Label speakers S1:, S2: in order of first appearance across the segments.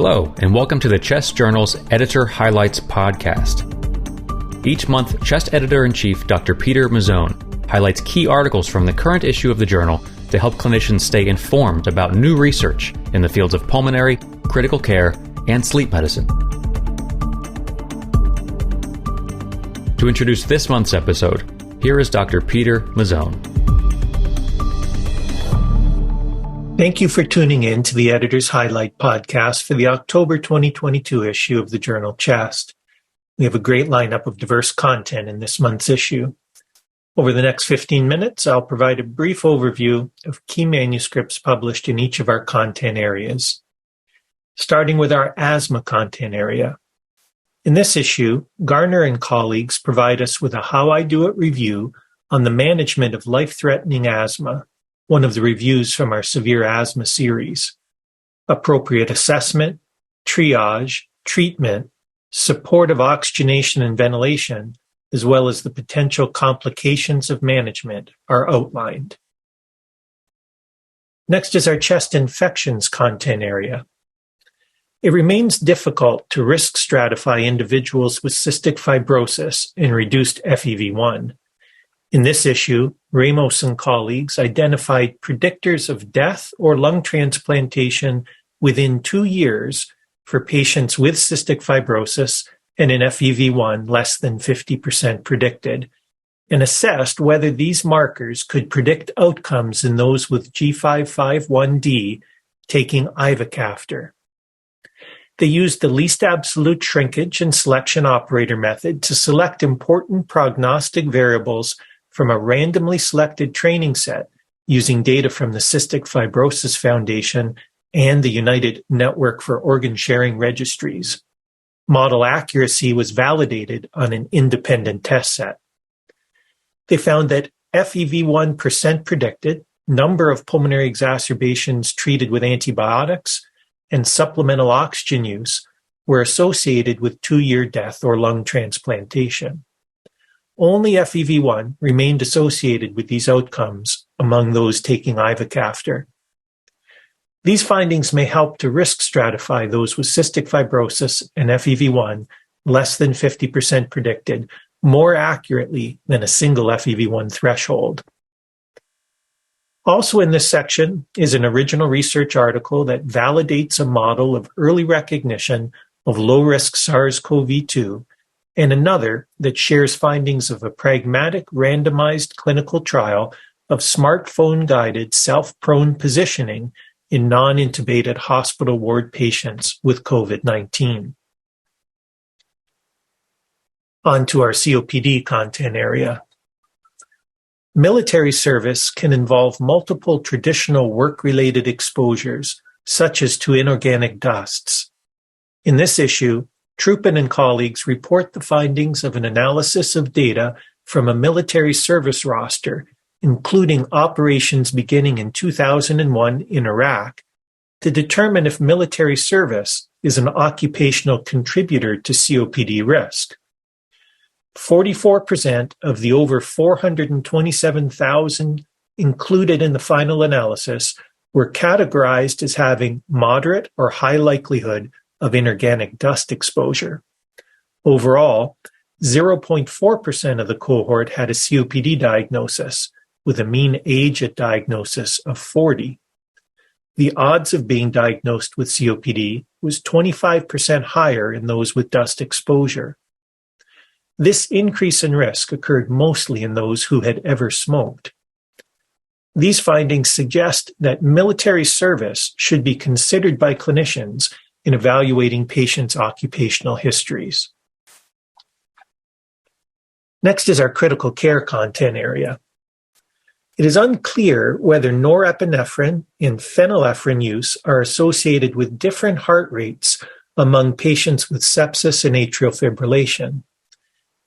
S1: Hello, and welcome to the Chest Journal's Editor Highlights podcast. Each month, Chest Editor-in-Chief Dr. Peter Mazzone highlights key articles from the current issue of the journal to help clinicians stay informed about new research in the fields of pulmonary, critical care, and sleep medicine. To introduce this month's episode, here is Dr. Peter Mazzone.
S2: Thank you for tuning in to the Editor's Highlight podcast for the October 2022 issue of the journal Chest. We have a great lineup of diverse content in this month's issue. Over the next 15 minutes, I'll provide a brief overview of key manuscripts published in each of our content areas. Starting with our asthma content area. In this issue, Garner and colleagues provide us with a How I Do It review on the management of life-threatening asthma, one of the reviews from our severe asthma series. Appropriate assessment, triage, treatment, support of oxygenation and ventilation, as well as the potential complications of management are outlined. Next is our chest infections content area. It remains difficult to risk stratify individuals with cystic fibrosis and reduced FEV1. In this issue, Ramos and colleagues identified predictors of death or lung transplantation within 2 years for patients with cystic fibrosis and an FEV1 less than 50% predicted, and assessed whether these markers could predict outcomes in those with G551D taking ivacaftor. They used the least absolute shrinkage and selection operator method to select important prognostic variables from a randomly selected training set using data from the Cystic Fibrosis Foundation and the United Network for Organ Sharing Registries. Model accuracy was validated on an independent test set. They found that FEV1 percent predicted, number of pulmonary exacerbations treated with antibiotics, and supplemental oxygen use were associated with 2-year death or lung transplantation. Only FEV1 remained associated with these outcomes among those taking ivacaftor. These findings may help to risk stratify those with cystic fibrosis and FEV1 less than 50% predicted more accurately than a single FEV1 threshold. Also in this section is an original research article that validates a model of early recognition of low-risk SARS-CoV-2 and another that shares findings of a pragmatic randomized clinical trial of smartphone-guided self-prone positioning in non-intubated hospital ward patients with COVID-19. On to our COPD content area. Military service can involve multiple traditional work-related exposures, such as to inorganic dusts. In this issue, Troupin and colleagues report the findings of an analysis of data from a military service roster, including operations beginning in 2001 in Iraq, to determine if military service is an occupational contributor to COPD risk. 44% of the over 427,000 included in the final analysis were categorized as having moderate or high likelihood of inorganic dust exposure. Overall, 0.4% of the cohort had a COPD diagnosis, with a mean age at diagnosis of 40. The odds of being diagnosed with COPD was 25% higher in those with dust exposure. This increase in risk occurred mostly in those who had ever smoked. These findings suggest that military service should be considered by clinicians in evaluating patients' occupational histories. Next is our critical care content area. It is unclear whether norepinephrine and phenylephrine use are associated with different heart rates among patients with sepsis and atrial fibrillation.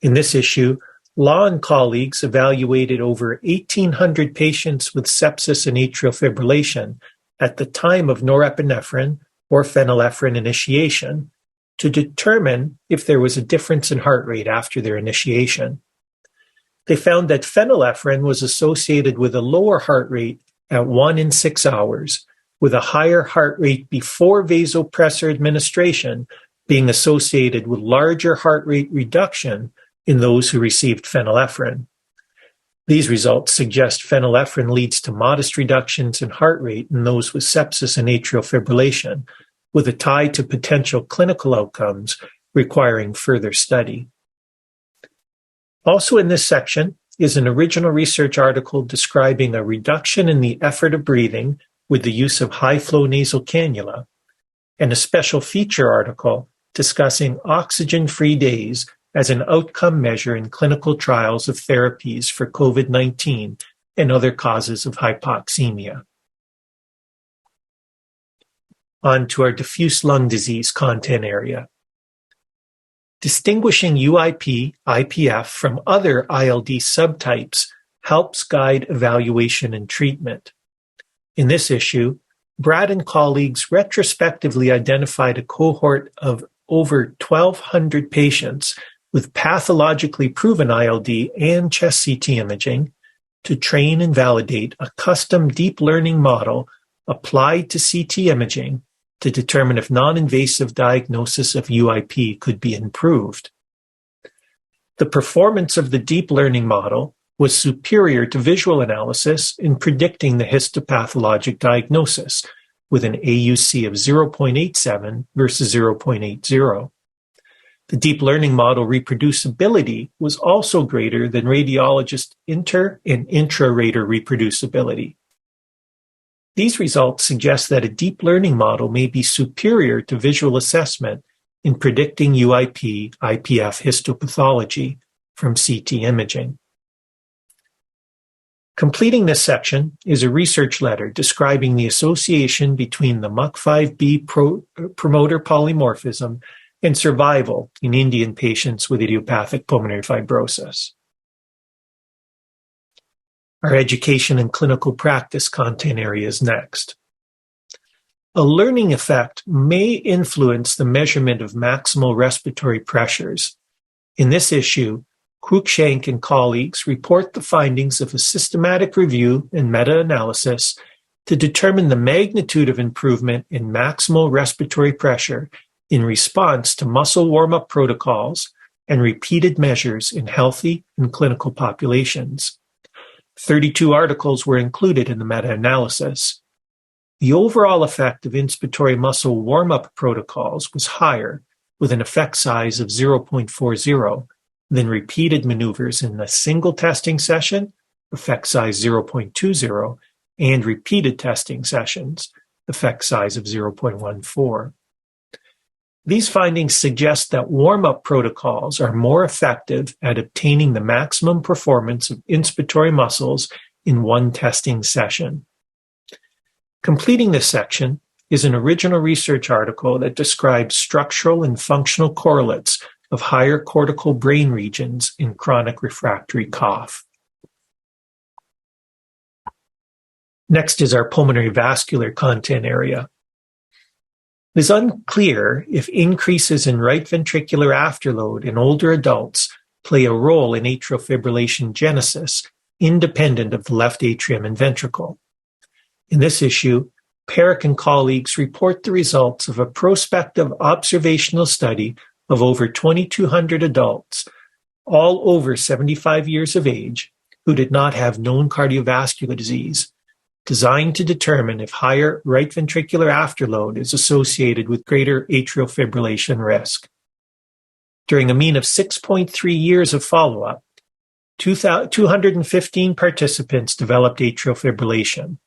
S2: In this issue, Law and colleagues evaluated over 1,800 patients with sepsis and atrial fibrillation at the time of norepinephrine or phenylephrine initiation to determine if there was a difference in heart rate after their initiation. They found that phenylephrine was associated with a lower heart rate at 1 in 6 hours, with a higher heart rate before vasopressor administration being associated with larger heart rate reduction in those who received phenylephrine. These results suggest phenylephrine leads to modest reductions in heart rate in those with sepsis and atrial fibrillation, with a tie to potential clinical outcomes requiring further study. Also in this section is an original research article describing a reduction in the effort of breathing with the use of high-flow nasal cannula, and a special feature article discussing oxygen-free days as an outcome measure in clinical trials of therapies for COVID-19 and other causes of hypoxemia. On to our diffuse lung disease content area. Distinguishing UIP, IPF from other ILD subtypes helps guide evaluation and treatment. In this issue, Brad and colleagues retrospectively identified a cohort of over 1,200 patients with pathologically proven ILD and chest CT imaging to train and validate a custom deep learning model applied to CT imaging to determine if non-invasive diagnosis of UIP could be improved. The performance of the deep learning model was superior to visual analysis in predicting the histopathologic diagnosis, with an AUC of 0.87 versus 0.80. The deep learning model reproducibility was also greater than radiologist inter- and intra-rater reproducibility. These results suggest that a deep learning model may be superior to visual assessment in predicting UIP, IPF histopathology from CT imaging. Completing this section is a research letter describing the association between the MUC5B promoter polymorphism and survival in Indian patients with idiopathic pulmonary fibrosis. Our education and clinical practice content area is next. A learning effect may influence the measurement of maximal respiratory pressures. In this issue, Cruikshank and colleagues report the findings of a systematic review and meta-analysis to determine the magnitude of improvement in maximal respiratory pressure in response to muscle warm-up protocols and repeated measures in healthy and clinical populations. 32 articles were included in the meta-analysis. The overall effect of inspiratory muscle warm-up protocols was higher, with an effect size of 0.40, than repeated maneuvers in a single testing session, effect size 0.20, and repeated testing sessions, effect size of 0.14. These findings suggest that warm-up protocols are more effective at obtaining the maximum performance of inspiratory muscles in one testing session. Completing this section is an original research article that describes structural and functional correlates of higher cortical brain regions in chronic refractory cough. Next is our pulmonary vascular content area. It is unclear if increases in right ventricular afterload in older adults play a role in atrial fibrillation genesis, independent of the left atrium and ventricle. In this issue, Perrick and colleagues report the results of a prospective observational study of over 2,200 adults, all over 75 years of age, who did not have known cardiovascular disease, designed to determine if higher right ventricular afterload is associated with greater atrial fibrillation risk. During a mean of 6.3 years of follow-up, 215 participants developed atrial fibrillation.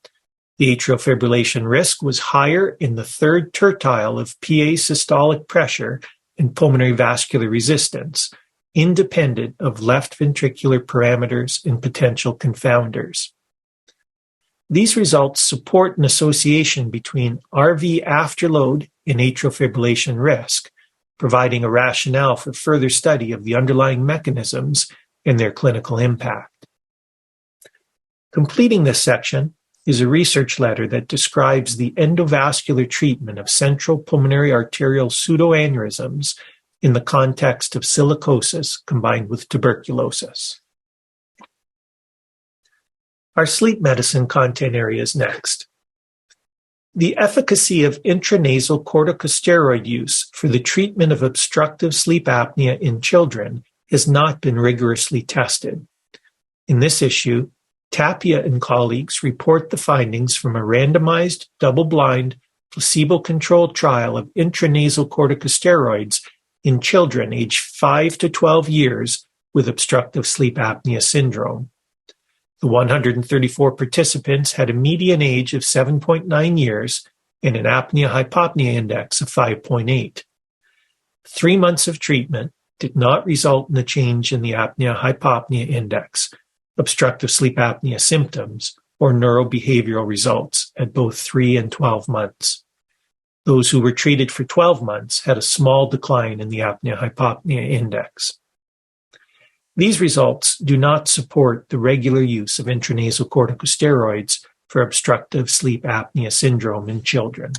S2: The atrial fibrillation risk was higher in the third tertile of PA systolic pressure and pulmonary vascular resistance, independent of left ventricular parameters and potential confounders. These results support an association between RV afterload and atrial fibrillation risk, providing a rationale for further study of the underlying mechanisms and their clinical impact. Completing this section is a research letter that describes the endovascular treatment of central pulmonary arterial pseudoaneurysms in the context of silicosis combined with tuberculosis. Our sleep medicine content area is next. The efficacy of intranasal corticosteroid use for the treatment of obstructive sleep apnea in children has not been rigorously tested. In this issue, Tapia and colleagues report the findings from a randomized, double-blind, placebo-controlled trial of intranasal corticosteroids in children aged 5 to 12 years with obstructive sleep apnea syndrome. The 134 participants had a median age of 7.9 years and an apnea-hypopnea index of 5.8. 3 months of treatment did not result in a change in the apnea-hypopnea index, obstructive sleep apnea symptoms, or neurobehavioral results at both 3 and 12 months. Those who were treated for 12 months had a small decline in the apnea-hypopnea index. These results do not support the regular use of intranasal corticosteroids for obstructive sleep apnea syndrome in children.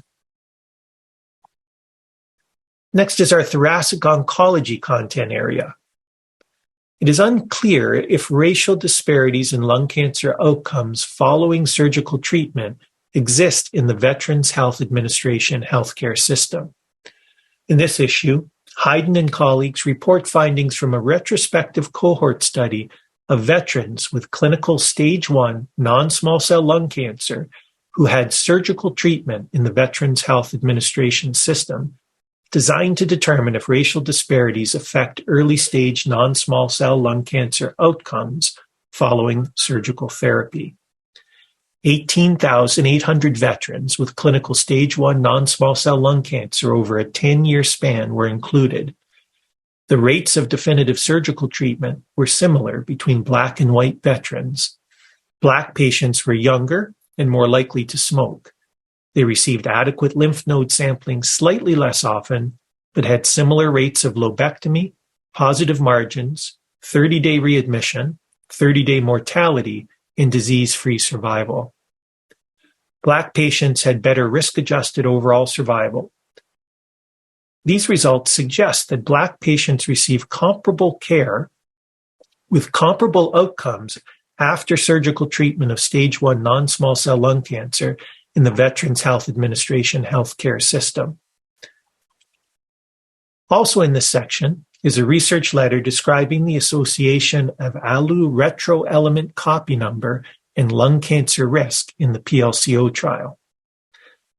S2: Next is our thoracic oncology content area. It is unclear if racial disparities in lung cancer outcomes following surgical treatment exist in the Veterans Health Administration healthcare system. In this issue, Hayden and colleagues report findings from a retrospective cohort study of veterans with clinical stage 1 non-small cell lung cancer who had surgical treatment in the Veterans Health Administration system, designed to determine if racial disparities affect early-stage non-small cell lung cancer outcomes following surgical therapy. 18,800 veterans with clinical stage 1 non-small cell lung cancer over a 10-year span were included. The rates of definitive surgical treatment were similar between Black and white veterans. Black patients were younger and more likely to smoke. They received adequate lymph node sampling slightly less often, but had similar rates of lobectomy, positive margins, 30-day readmission, 30-day mortality, and disease-free survival. Black patients had better risk-adjusted overall survival. These results suggest that Black patients receive comparable care with comparable outcomes after surgical treatment of stage 1 non-small cell lung cancer in the Veterans Health Administration healthcare system. Also in this section is a research letter describing the association of ALU retroelement copy number and lung cancer risk in the PLCO trial.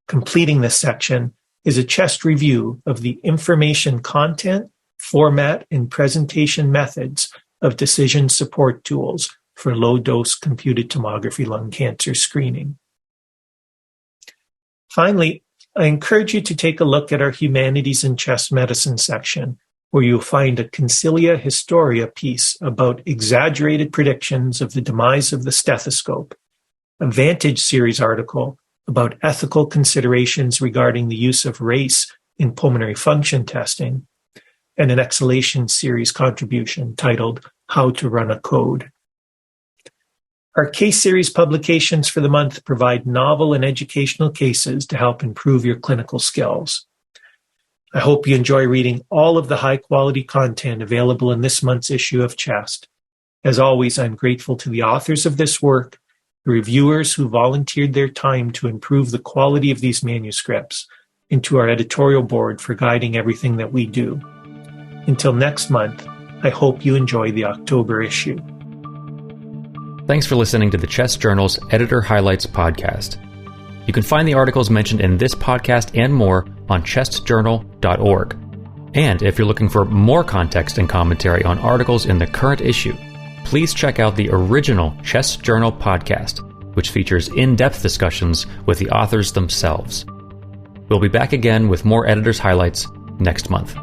S2: Completing this section is a chest review of the information content, format, and presentation methods of decision support tools for low-dose computed tomography lung cancer screening. Finally, I encourage you to take a look at our Humanities and Chest Medicine section, where you'll find a Concilia Historia piece about exaggerated predictions of the demise of the stethoscope, a Vantage series article about ethical considerations regarding the use of race in pulmonary function testing, and an Exhalation series contribution titled How to Run a Code. Our case series publications for the month provide novel and educational cases to help improve your clinical skills. I hope you enjoy reading all of the high-quality content available in this month's issue of Chest. As always, I'm grateful to the authors of this work, the reviewers who volunteered their time to improve the quality of these manuscripts, and to our editorial board for guiding everything that we do. Until next month, I hope you enjoy the October issue.
S1: Thanks for listening to the Chest Journal's Editor Highlights podcast. You can find the articles mentioned in this podcast and more on chestjournal.org. And if you're looking for more context and commentary on articles in the current issue, please check out the original Chest Journal podcast, which features in-depth discussions with the authors themselves. We'll be back again with more Editor's Highlights next month.